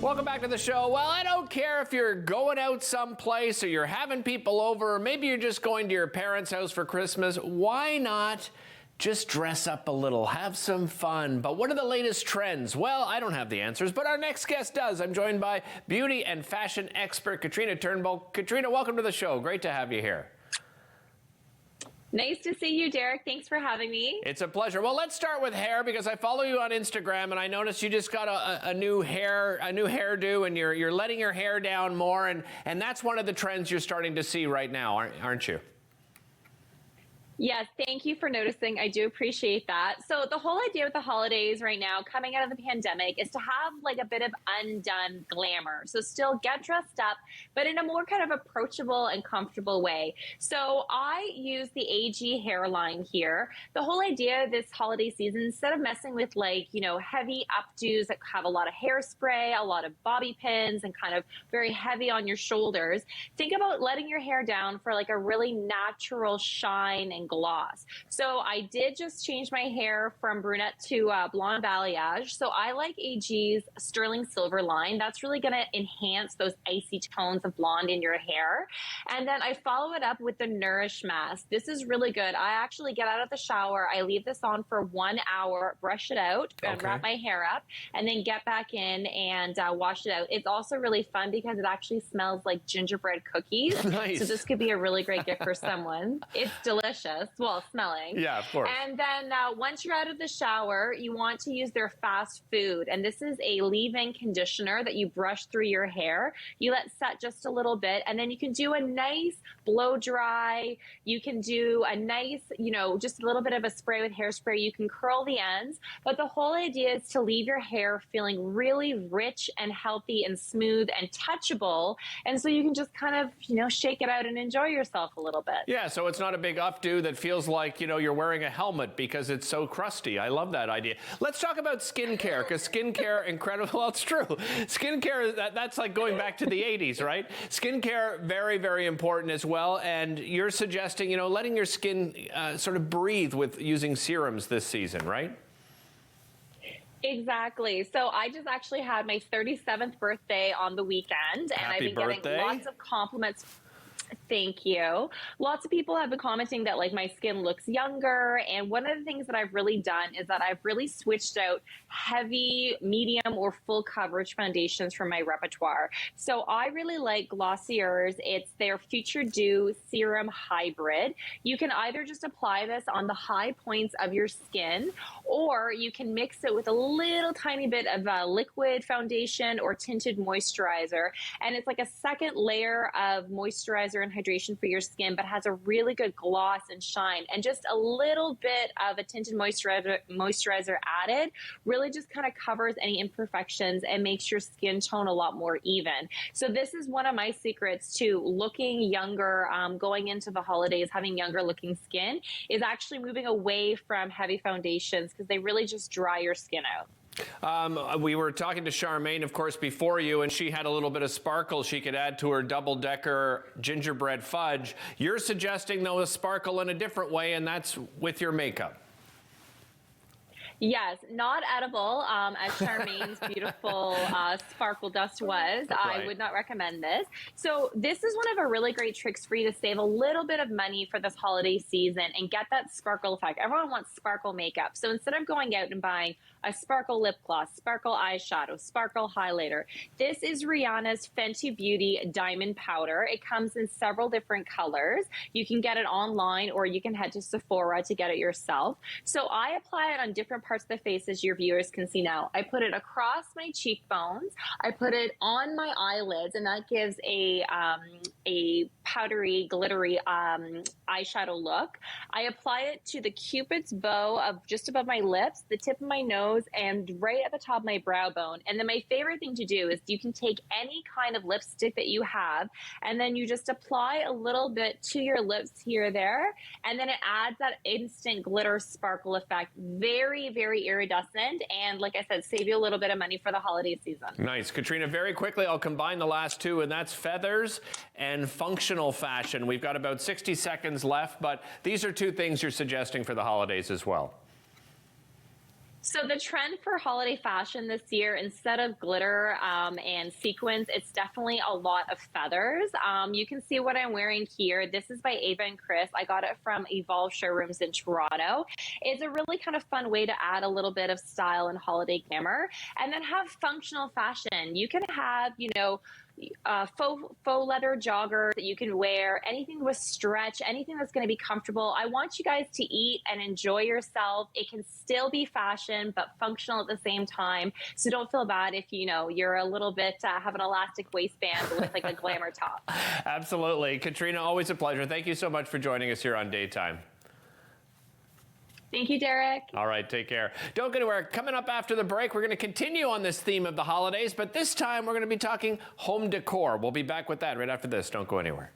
Welcome back to the show. Well, I don't care if you're going out someplace or you're having people over, or maybe you're just going to your parents' house for Christmas. Why not just dress up a little, have some fun? But what are the latest trends? Well, I don't have the answers, but our next guest does. I'm joined by beauty and fashion expert Katrina Turnbull. Katrina, welcome to the show. Great to have you here. Nice to see you, Derek. Thanks for having me. It's a pleasure. Well, let's start with hair because I follow you on Instagram and I noticed you just got a new hairdo, and you're letting your hair down more, and that's one of the trends you're starting to see right now, aren't you? Yes, thank you for noticing. I do appreciate that. So the whole idea with the holidays right now, coming out of the pandemic, is to have like a bit of undone glamour. So still get dressed up, but in a more kind of approachable and comfortable way. So I use the AG hairline here. The whole idea this holiday season, instead of messing with heavy updos that have a lot of hairspray, a lot of bobby pins, and kind of very heavy on your shoulders, think about letting your hair down for like a really natural shine and gloss. So I did just change my hair from brunette to blonde balayage. So I like AG's sterling silver line. That's really going to enhance those icy tones of blonde in your hair. And then I follow it up with the Nourish Mask. This is really good. I actually get out of the shower. I leave this on for 1 hour, brush it out, and wrap my hair up, and then get back in and wash it out. It's also really fun because it actually smells like gingerbread cookies. Nice. So this could be a really great gift for someone. It's delicious. Well, smelling. Yeah, of course. And then once you're out of the shower, you want to use their fast food. And this is a leave-in conditioner that you brush through your hair. You let set just a little bit, and then you can do a nice blow dry. You can do a nice, just a little bit of a spray with hairspray. You can curl the ends. But the whole idea is to leave your hair feeling really rich and healthy and smooth and touchable. And so you can just kind of, shake it out and enjoy yourself a little bit. Yeah, so it's not a big updo that feels like, you're wearing a helmet because it's so crusty. I love that idea. Let's talk about skincare, because skincare, incredible. Well, it's true. Skincare, that's like going back to the 80s, right? Skincare, very, very important as well. And you're suggesting, letting your skin sort of breathe with using serums this season, right? Exactly. So I just actually had my 37th birthday on the weekend, and I've been getting lots of compliments. Thank you. Lots of people have been commenting that like my skin looks younger. And one of the things that I've really done is that I've really switched out heavy, medium, or full coverage foundations from my repertoire. So I really like Glossier's. It's their Future Dew Serum Hybrid. You can either just apply this on the high points of your skin, or you can mix it with a little tiny bit of a liquid foundation or tinted moisturizer. And it's like a second layer of moisturizer and hydration for your skin, but has a really good gloss and shine, and just a little bit of a tinted moisturizer added really just kind of covers any imperfections and makes your skin tone a lot more even. So this is one of my secrets to looking younger, going into the holidays, having younger looking skin, is actually moving away from heavy foundations because they really just dry your skin out. We were talking to Charmaine, of course, before you, and she had a little bit of sparkle she could add to her double-decker gingerbread fudge. You're suggesting, though, a sparkle in a different way, and that's with your makeup. Yes, not edible, as Charmaine's beautiful sparkle dust was. Right. I would not recommend this. So this is one of our really great tricks for you to save a little bit of money for this holiday season and get that sparkle effect. Everyone wants sparkle makeup. So instead of going out and buying a sparkle lip gloss, sparkle eyeshadow, sparkle highlighter, this is Rihanna's Fenty Beauty Diamond Powder. It comes in several different colors. You can get it online, or you can head to Sephora to get it yourself. So I apply it on different parts of the face, as your viewers can see now. I put it across my cheekbones. I put it on my eyelids, and that gives a powdery, glittery eyeshadow look. I apply it to the Cupid's bow of just above my lips, the tip of my nose, and right at the top of my brow bone. And then my favorite thing to do is you can take any kind of lipstick that you have, and then you just apply a little bit to your lips here or there, and then it adds that instant glitter sparkle effect. Very, very iridescent, and like I said, save you a little bit of money for the holiday season. Nice. Katrina, very quickly, I'll combine the last two, and that's feathers and functional fashion. We've got about 60 seconds left, but these are two things you're suggesting for the holidays as well. So the trend for holiday fashion this year, instead of glitter and sequins, it's definitely a lot of feathers. You can see what I'm wearing here. This is by Ava and Chris. I got it from Evolve Showrooms in Toronto. It's a really kind of fun way to add a little bit of style and holiday glamour, and then have functional fashion. You can have, faux leather joggers that you can wear, anything with stretch, anything that's going to be comfortable. I want you guys to eat and enjoy yourself. It can still be fashion, but functional at the same time. So don't feel bad if, you're a little bit, have an elastic waistband with like a glamour top. Absolutely. Katrina, always a pleasure. Thank you so much for joining us here on Daytime. Thank you, Derek. All right, take care. Don't go anywhere. Coming up after the break, we're going to continue on this theme of the holidays, but this time we're going to be talking home decor. We'll be back with that right after this. Don't go anywhere.